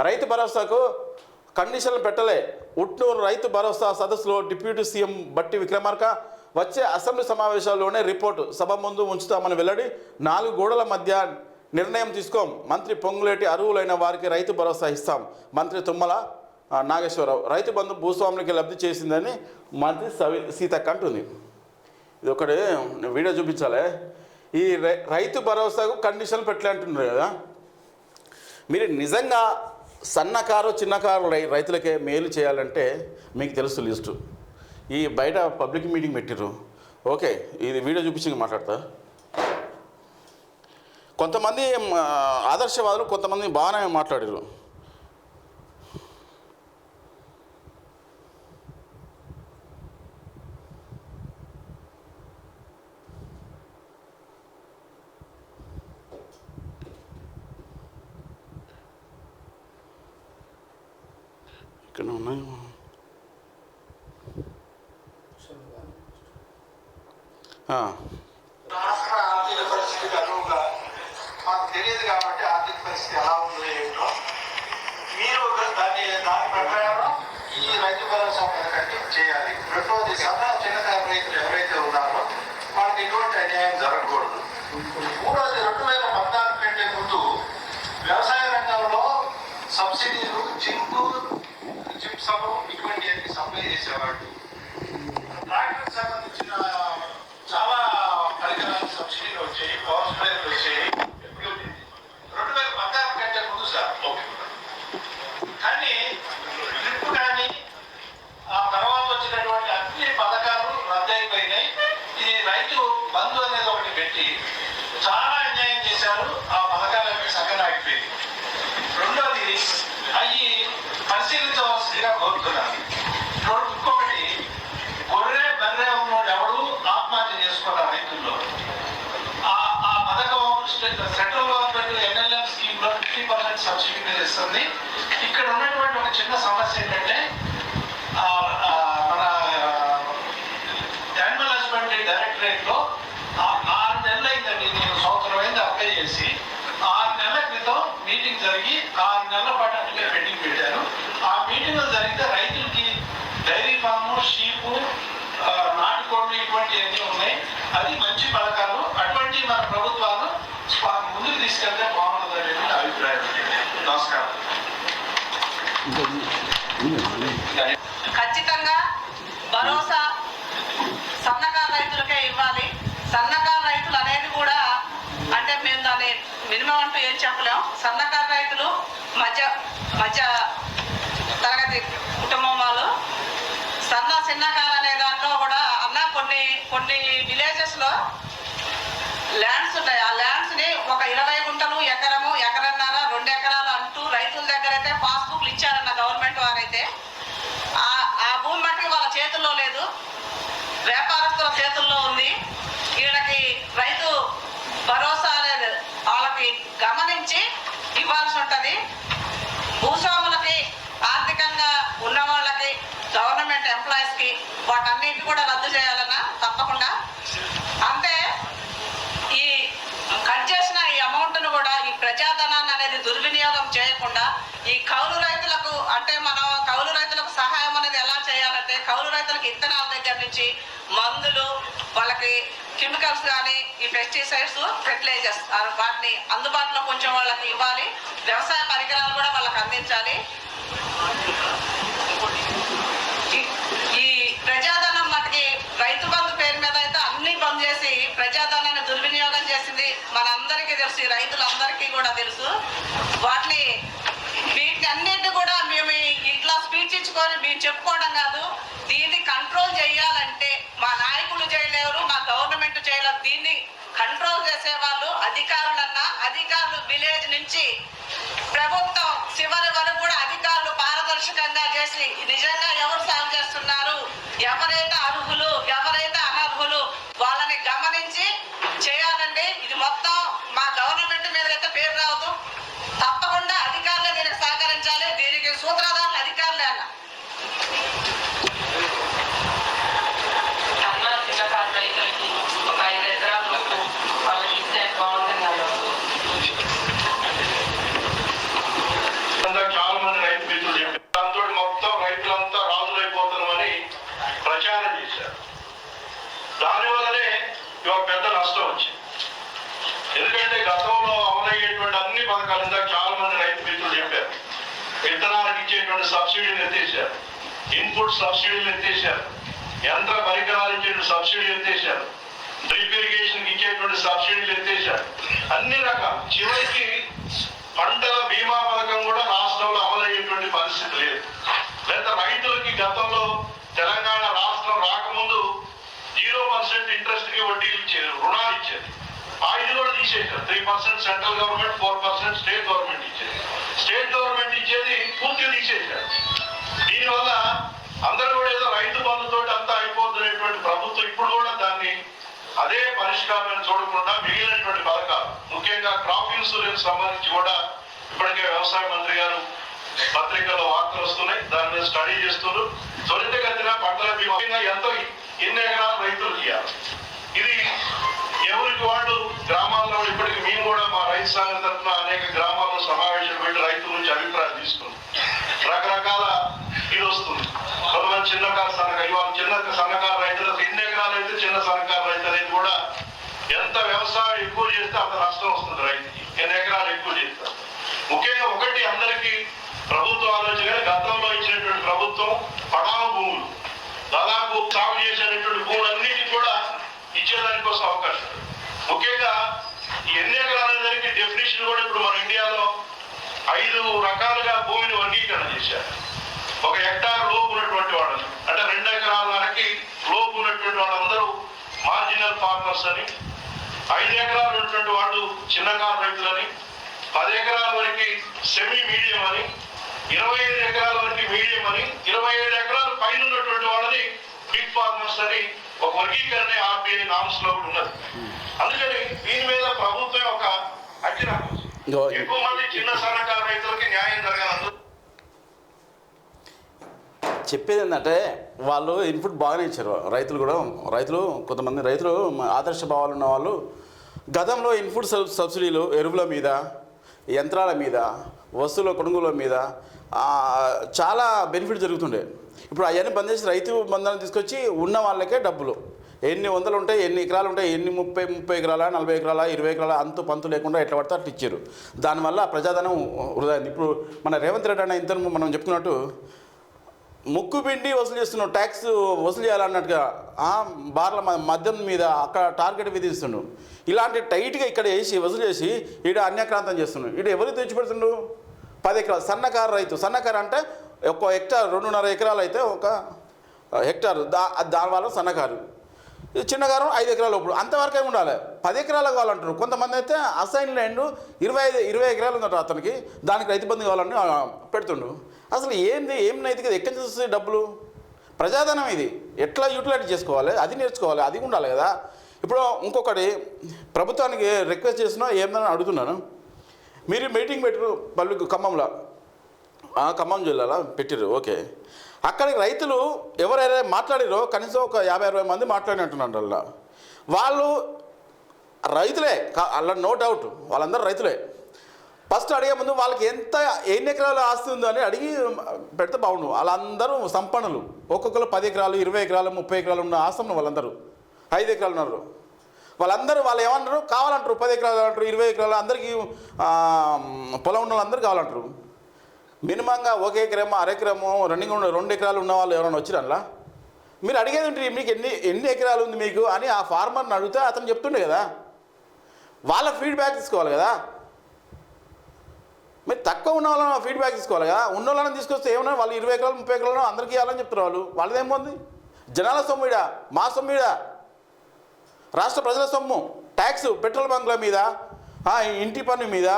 రైతు భరోసాకు కండిషన్లు పెట్టలే. ఉట్నూరు రైతు భరోసా సదస్సులో డిప్యూటీ సీఎం బట్టి విక్రమార్క వచ్చే అసెంబ్లీ సమావేశాల్లోనే రిపోర్టు సభ ముందు ఉంచుతామని వెల్లడి. 4 గోడల మధ్య నిర్ణయం తీసుకోం. మంత్రి పొంగులేటి అర్హులైన వారికి రైతు భరోసా ఇస్తాం. మంత్రి తుమ్మల నాగేశ్వరరావు రైతు బంధు భూస్వాములకి లబ్ధి చేసిందని మంత్రి సీతక్క అంటుంది. ఇది ఒకటి వీడియో చూపించాలి. ఈ రైతు భరోసాకు కండిషన్లు పెట్టలే అంటున్నారు కదా. మీరు నిజంగా సన్నకారు చిన్నకారు రైతులకే మేలు చేయాలంటే మీకు తెలుసు లిస్టు. ఈ బయట పబ్లిక్ మీటింగ్ పెట్టిర్రు. ఓకే, ఇది వీడియో చూపించి మాట్లాడతా. కొంతమంది ఆదర్శవాదులు కొంతమంది బాగానే మాట్లాడారు. ఇక్కడ ఉన్నాయి. రాష్ట్ర ఆర్థిక పరిస్థితి అనువుగా మాకు తెలియదు కాబట్టి ఆర్థిక పరిస్థితి ఎలా ఉందో ఏమిటో మీరు దాని ప్రకారం ఈ రైతు భరోసా పథకాన్ని చేయాలి. రెండోది చిన్నకారు రైతులు ఎవరైతే ఉన్నారో వాళ్ళకి ఎటువంటి అన్యాయం జరగకూడదు. మూడోది 2014 కంటే ముందు వ్యవసాయ రంగంలో సబ్సిడీలు జిప్సము ఇటువంటి సప్లై చేసేవాళ్ళు. ట్రాక్టర్ సంబంధించిన చాలా పరికరాలు సబ్సిడీలు వచ్చాయి, పవర్ స్ప్రేలు వచ్చాయి. 2014 కంటే ముందు సార్. కానీ డ్రిప్ కానీ ఆ తర్వాత వచ్చినటువంటి అన్ని పథకాలు రద్దయిపోయినాయి. ఇది రైతు బంధు అనేది ఒకటి పెట్టి చాలా అన్యాయం చేశారు. ఆ పథకాలన్నీ సగం ఆగిపోయింది. రెండోది అవి పరిశీలించవలసిందిగా కోరుతున్నాను. ఇంకొకటి గొర్రె బర్రె ఉన్నోడు ఎవడు ఆత్మహత్య చేసుకున్నారు రైతుల్లో. ఆ పథకం సెంట్రల్ గవర్నమెంట్ NLM స్కీమ్ లో 50% సబ్సిడీ మీద ఇస్తుంది. ఇక్కడ ఉన్నటువంటి ఒక చిన్న సమస్య ఏంటంటే మన యానిమల్ హస్బెండరీ డైరెక్టరేట్ లో 6 నెలలు అయిందండి. నేను సంవత్సరం అయింది అప్లై చేసి. 6 నెలల క్రితం మీటింగ్ జరిగి 6 నెలల పాటు అట్లే పెండింగ్ పెట్టారు. ఆ మీటింగ్ జరిగితే రైతులకి డైరీ ఫాము, షీపు, నాటుకోళ్ళు ఇటువంటివన్నీ ఉన్నాయి. అది మంచి పథకాలు. అటువంటి మన ప్రభుత్వాలు ముందుకు తీసుకెళ్తే బాగుంటుందని నా అభిప్రాయం. నమస్కారం. ఖచ్చితంగా భరోసా సన్నకారు రైతులకే ఇవ్వాలి. సన్నకారు రైతులు అనేది కూడా అంటే మేము దాన్ని మినిమం అంటూ ఏం చెప్పలేం. సన్నకారు రైతులు మధ్య తరగతి కుటుంబం వాళ్ళు చిన్నకారు అనే దాంట్లో కూడా అన్న కొన్ని విలేజెస్ లో ల్యాండ్స్ ఉన్నాయి. ఆ ల్యాండ్స్ ని ఒక 20 గుంటలు, ఎకరము, ఎకరన్నర, 2 ఎకరాలు అంటూ రైతుల దగ్గర అయితే పాస్బుక్లు ఇచ్చారన్న గవర్నమెంట్ వారైతే ఆ భూమి మట్టికి వాళ్ళ చేతుల్లో లేదు, వ్యాపారస్తుల చేతుల్లో ఉంది. వీళ్ళకి రైతు భరోసా అనేది వాళ్ళకి గమనించి ఇవ్వాల్సి ఉంటుంది. భూస్వాములకి, ఆర్థికంగా ఉన్న వాళ్ళకి, గవర్నమెంట్ ఎంప్లాయీస్ కి వాటన్నిటి కూడా రద్దు చేయాలన్నా తప్పకుండా. అంతే ఈ కట్ చేసిన ఈ అమౌంట్ ను కూడా ఈ ప్రజాధనాన్ని అనేది దుర్వినియోగం చేయకుండా ఈ కౌలు రైతులకు అంటే మనం కౌలు రైతులకు సహాయం అనేది ఎలా చేయాలంటే కౌలు రైతులకు ఇత్తనాల దగ్గర నుంచి మందులు, వాళ్ళకి కెమికల్స్ కానీ ఈ పెస్టిసైడ్స్, ఫెర్టిలైజర్స్ వాటిని అందుబాటులో కొంచెం వాళ్ళకి ఇవ్వాలి. వ్యవసాయ పరికరాలు కూడా వాళ్ళకి అందించాలి. ఈ ప్రజాధనం మటుకి రైతు బంధు పేరు మీద అయితే అన్ని బంద్ చేసి ప్రజాధనాన్ని దుర్వినియోగం చేసింది మనందరికీ తెలుసు, ఈ రైతులందరికీ కూడా తెలుసు. వీటిని అన్నింటినీ కూడా మేము ఇట్లా స్పీచ్ ఇచ్చుకొని మేము చెప్పుకోవడం కాదు. దీన్ని కంట్రోల్ చేయాలంటే మా నాయకులు చేయలేరు, మా గవర్నమెంట్ చేయలేరు. దీన్ని కంట్రోల్ చేసే వాళ్ళు అధికారులు విలేజ్ నుంచి ప్రభుత్వం చివరి వరకు కూడా అధికారులు పారదర్శకంగా చేసి నిజంగా ఎవరు సాగు చేస్తున్నారు, ఎవరైతే అర్హులు, ఎవరైతే అనర్హులు వాళ్ళని గమనించి చేయాలండి. ఇది మొత్తం మా గవర్నమెంట్ మీద అయితే పేరు రావద్దు. తప్పకుండా అధికారులే దీనికి సహకరించాలి. దీనికి సూత్రధారులు అధికారులే అన్న. ఒక 5 ఎకరాల వాళ్ళకి ఇస్తే బాగుంటుంది. సబ్సిడీలు ఎత్తేసారు, ఇన్పుట్ సబ్సిడీలు ఎత్తేసారు, యంత్ర పరికరాలు ఇచ్చేటువంటి సబ్సిడీ ఎత్తేసారు, డ్రిప్ ఇరిగేషన్ ఇచ్చేటువంటి సబ్సిడీలు ఎత్తేసారు. అన్ని రకాలు చివరికి పంటల బీమా పథకం కూడా రాష్ట్రంలో అమలయ్యేటువంటి పరిస్థితి లేదు. లేదా రైతులకి గతంలో తెలంగాణ రాష్ట్రం రాకముందు 0% ఇంట్రెస్ట్ కి వడ్డీలు ఇచ్చేది, రుణాలు ఇచ్చేది. ఇది కూడా తీసేసారు. 3% సెంట్రల్ గవర్నమెంట్, 4% స్టేట్ గవర్నమెంట్ ఇచ్చేది. స్టేట్ గవర్నమెంట్ ఇచ్చేది పూర్తిగా తీసేశారు. దీనివల్ల అందరూ కూడా ఏదో రైతు బంధుతో అంతా అయిపోతున్నటువంటి ప్రభుత్వం ఇప్పుడు కూడా దాన్ని అదే పరిష్కారాన్ని చూడకుండా మిగిలినటువంటి పథకాలు, ముఖ్యంగా క్రాప్ ఇన్సూరెన్స్ సంబంధించి కూడా ఇప్పటికే వ్యవసాయ మంత్రి గారు పత్రికల్లో వార్తలు వస్తున్నాయి, దాని మీద స్టడీ చేస్తున్నారు. త్వరితగతిన పంటల బీమా ఎంతో ఎన్ని ఎకరాలు రైతులకు ఇవ్వాలి. ఇది ఎవరికి వాళ్ళు గ్రామాల్లో ఇప్పటికి మేము కూడా మా రైతు సంఘం తరఫున అనేక గ్రామాల్లో సమావేశం పెట్టి రైతుల నుంచి అభిప్రాయాలు తీసుకున్నాం. రకరకాల ఇది వస్తుంది. కొంతమంది చిన్నకారు సన్నకారు, ఇవాళ చిన్న సన్నకారు రైతులకు ఎన్ని ఎకరాలు అయితే చిన్న సన్నకారు రైతు అనేది కూడా ఎంత వ్యవసాయం ఎక్కువ చేస్తే అంత నష్టం వస్తుంది రైతుకి. ఎన్ని ఎకరాలు ఎక్కువ చేస్తారు. ముఖ్యంగా ఒకటి అందరికీ ప్రభుత్వ ఆలోచన, గతంలో ఇచ్చినటువంటి ప్రభుత్వం పడావ భూములు దాదాపు సాగు చేసేటటువంటి భూములన్నిటి కూడా ఇచ్చేదానికోసం అవకాశం. ముఖ్యంగా ఈ ఎన్ని ఎకరాల దానికి డెఫినేషన్ కూడా ఇప్పుడు మన ఇండియాలో 5 రకాలుగా భూమిని వర్గీకరణ చేశారు. 1 హెక్టార్ లోపు ఉన్నటువంటి వాళ్ళని, అంటే 2 ఎకరాల వరకు లోపు ఉన్నటువంటి వాళ్ళందరూ మార్జినల్ ఫార్మర్స్ అని, 5 ఎకరాలు ఉన్నటువంటి వాళ్ళు చిన్నకారు రైతులని, 10 ఎకరాల వరకు సెమీ మీడియం అని, 25 ఎకరాల వరకు మీడియం అని, 27 ఎకరాల పైన ఉన్నటువంటి వాళ్ళని బిగ్ ఫార్మర్స్ అని ఒక వర్గీకరణ ఆర్బీఐ నామ్స్ లో ఉన్నది. అందుకని దీని మీద ప్రభుత్వం ఒక అగ్గిరా ఎక్కువ మంది చిన్న సన్నకారు రైతులకి న్యాయం జరగాలి. చెప్పేది ఏంటంటే వాళ్ళు ఇన్పుట్ బాగానే ఇచ్చారు. రైతులు కొంతమంది రైతులు ఆదర్శ భావాలు ఉన్న వాళ్ళు గతంలో ఇన్పుట్ సబ్సిడీలు ఎరువుల మీద, యంత్రాల మీద, వస్తువుల కొనుగోలు మీద చాలా బెనిఫిట్ జరుగుతుండే. ఇప్పుడు అవన్నీ బంద్ చేసి రైతు బంధాన్ని తీసుకొచ్చి ఉన్న వాళ్ళకే డబ్బులు ఎన్ని వందలు ఉంటాయి, ఎన్ని ఎకరాలు ఉంటాయి, ఎన్ని 30 ఎకరాల, 40 ఎకరాల, 20 ఎకరాల అంతు పంతు లేకుండా ఎట్లా పడితే అట్లా ఇచ్చారు. దానివల్ల ప్రజాధనం వృధా అయింది. ఇప్పుడు మన రేవంత్ రెడ్డి అన్న ఇంతకు మనం చెప్పుకున్నట్టు ముక్కు పిండి వసూలు చేస్తున్నాడు, ట్యాక్స్ వసూలు చేయాలన్నట్టుగా బార్ల మద్యం మీద అక్కడ టార్గెట్ విధిస్తుండు. ఇలాంటి టైట్గా ఇక్కడ వేసి వసూలు చేసి ఈడ అన్యక్రాంతం చేస్తున్నాడు. ఈడ ఎవరు తెచ్చిపెడుతుండు? 10 ఎకరాలు సన్నకారు రైతు. సన్నకారు అంటే 1 హెక్టార్ 2.5 ఎకరాలు అయితే 1 హెక్టార్, దానివల్ల సన్నకారు. చిన్నకారు 5 ఎకరాలు ఇప్పుడు అంతవరకే ఉండాలి. 10 ఎకరాలు కావాలంటారు. కొంతమంది అయితే అసైన్ ల్యాండ్ 20 ఎకరాలు ఉందట అతనికి, దానికి రైతు బంధు కావాలని పెడుతుండు. అసలు ఏం నైతికత? ఎక్కడి నుంచి వస్తుంది డబ్బులు? ప్రజాధనం ఇది ఎట్లా యూటిలైజ్ చేసుకోవాలి అది నేర్చుకోవాలి, అది ఉండాలి కదా. ఇప్పుడు ఇంకొకటి ప్రభుత్వానికి రిక్వెస్ట్ చేసినా ఏమన్నా అడుగుతున్నాను. మీరు మీటింగ్ పెట్టారు పల్లెకు ఖమ్మం జిల్లాలో పెట్టారు, ఓకే. అక్కడికి రైతులు ఎవరైనా మాట్లాడారో కనీసం ఒక 50-60 మంది మాట్లాడినట్టున్నారు. అలా వాళ్ళు రైతులే, అలా నో డౌట్ వాళ్ళందరూ రైతులే. ఫస్ట్ అడిగే ముందు వాళ్ళకి ఎన్ని ఎకరాలు ఆస్తి ఉందో అని అడిగి పెడితే బాగుండు. వాళ్ళందరూ సంపన్నులు, ఒక్కొక్కరు 10 ఎకరాలు, 20 ఎకరాలు, 30 ఎకరాలు ఉన్న ఆస్తి వాళ్ళందరూ. 5 ఎకరాలు ఉన్నారు వాళ్ళందరూ. వాళ్ళు ఏమంటారు? కావాలంటారు 10 ఎకరాలు అంటారు, 20 ఎకరాలు, అందరికీ పొలం ఉన్న వాళ్ళందరూ కావాలంటారు. మినిమంగా 1 ఎకరమో, అరెకరమో, 2 ఎకరాలు ఉన్న వాళ్ళు ఎవరైనా వచ్చిన అలా మీరు అడిగేది ఉంటుంది, మీకు ఎన్ని ఎకరాలు ఉంది మీకు అని ఆ ఫార్మర్ని అడిగితే అతను చెప్తుండే కదా. వాళ్ళ ఫీడ్బ్యాక్ తీసుకోవాలి కదా. మీరు తక్కువ ఉన్న వాళ్ళని ఫీడ్బ్యాక్ తీసుకోవాలి కదా. ఉన్న వాళ్ళని తీసుకొస్తే ఏమన్నా వాళ్ళు 20 ఎకరాలు 30 ఎకరాలు అందరికీ ఇవ్వాలని చెప్తున్నారు. వాళ్ళదేమోంది? జనాల సొమ్ముడా, మా సొమ్ముడా, రాష్ట్ర ప్రజల సొమ్ము. ట్యాక్స్ పెట్రోల్ బంకుల మీద, ఇంటి పన్ను మీద,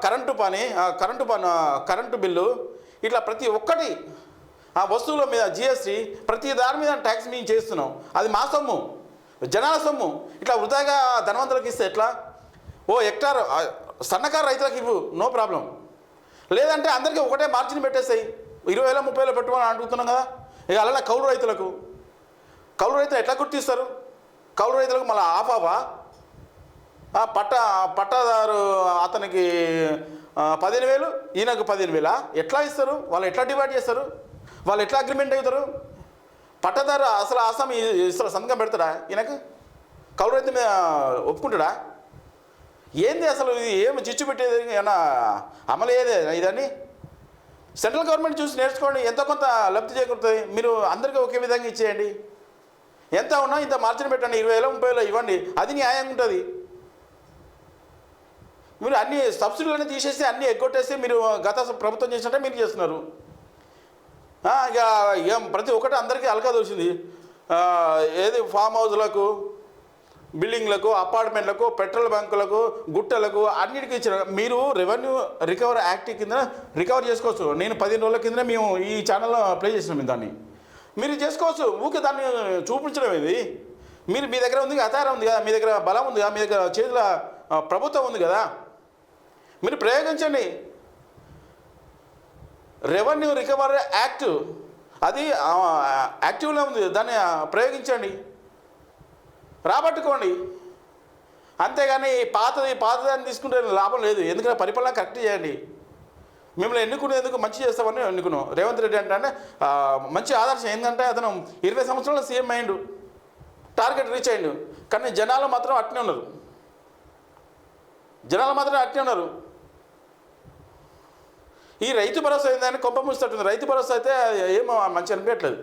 కరెంటు బిల్లు, ఇట్లా ప్రతి ఒక్కటి వస్తువుల మీద జిఎస్టీ, ప్రతి దాని మీద ట్యాక్స్ మేము చేస్తున్నాం. అది మా సొమ్ము, జనాల సొమ్ము. ఇట్లా వృధాగా ధనవంతులకు ఇస్తే ఎట్లా? 1 హెక్టార్ సన్నకారు రైతులకు ఇవ్వు, నో ప్రాబ్లం. లేదంటే అందరికీ ఒకటే మార్జిన్ పెట్టేస్తాయి. 20,000 30,000 పెట్టుకోవాలని అడుగుతున్నాం కదా. ఇక అలా కౌలు రైతులు ఎట్లా గుర్తిస్తారు? కౌలు రైతులకు మళ్ళీ ఆఫావా? పట్టాదారు అతనికి 15,000, ఈయనకు 15,000 ఎట్లా ఇస్తారు? వాళ్ళు ఎట్లా డివైడ్ చేస్తారు? వాళ్ళు ఎట్లా అగ్రిమెంట్ అవుతారు? పట్టాదారు అసలు ఆసాం ఇస్తారు, సంతకం పెడతాడా? ఈయనకు కౌలు రైతు మీద ఒప్పుకుంటాడా? ఏంది అసలు? ఇది ఏమి చిచ్చు పెట్టేది? ఏమన్నా అమలు అయ్యేదే ఇదని? సెంట్రల్ గవర్నమెంట్ చూసి నేర్చుకోండి, ఎంతో కొంత లబ్ధి చేకూరుతుంది. మీరు అందరికీ ఒకే విధంగా ఇచ్చేయండి. ఎంత ఉన్నా ఇంత మార్జిన్ పెట్టండి, 20,000 30,000 ఇవ్వండి, అది న్యాయంగా ఉంటుంది. మీరు అన్ని సబ్సిడీలన్నీ తీసేసి అన్నీ ఎగ్గొట్టేసి మీరు గత ప్రభుత్వం చేసినట్టే మీరు చేస్తున్నారు. ఇక ప్రతి ఒక్కటి అందరికీ అలకా దోసింది. ఏది ఫామ్ హౌస్లకు, బిల్డింగ్లకు, అపార్ట్మెంట్లకు, పెట్రోల్ బంకులకు, గుట్టలకు అన్నిటికీ ఇచ్చిన. మీరు రెవెన్యూ రికవరీ యాక్ట్ కింద రికవర్ చేసుకోవచ్చు. నేను 15 రోజుల కింద మేము ఈ ఛానల్లో ప్లే చేసినాం దాన్ని. మీరు చేసుకోవచ్చు. ఊకే దాన్ని చూపించడం ఇది. మీరు మీ దగ్గర ఉంది, అధికారం ఉంది కదా, మీ దగ్గర బలం ఉంది కదా, మీ దగ్గర చేతుల ప్రభుత్వం ఉంది కదా, మీరు ప్రయోగించండి. రెవెన్యూ రికవరీ యాక్ట్ అది యాక్టివ్లో ఉంది, దాన్ని ప్రయోగించండి, రాబట్టుకోండి. అంతేగాని పాతది అని తీసుకుంటే లాభం లేదు. ఎందుకంటే పరిపాలన కరెక్ట్ చేయండి. మిమ్మల్ని ఎన్నుకునేందుకు మంచి చేస్తామని ఎన్నుకున్నాం. రేవంత్ రెడ్డి అంటే మంచి ఆదర్శం. ఏంటంటే అతను 20 సంవత్సరాల సీఎం అయ్యిండు, టార్గెట్ రీచ్ అయ్యిండు. కానీ జనాలు మాత్రం అట్నే ఉన్నారు. ఈ రైతు భరోసా ఏందని కొంప ముస్తట్టుంది. రైతు భరోసా అయితే ఏమో మంచి అనిపించట్లేదు.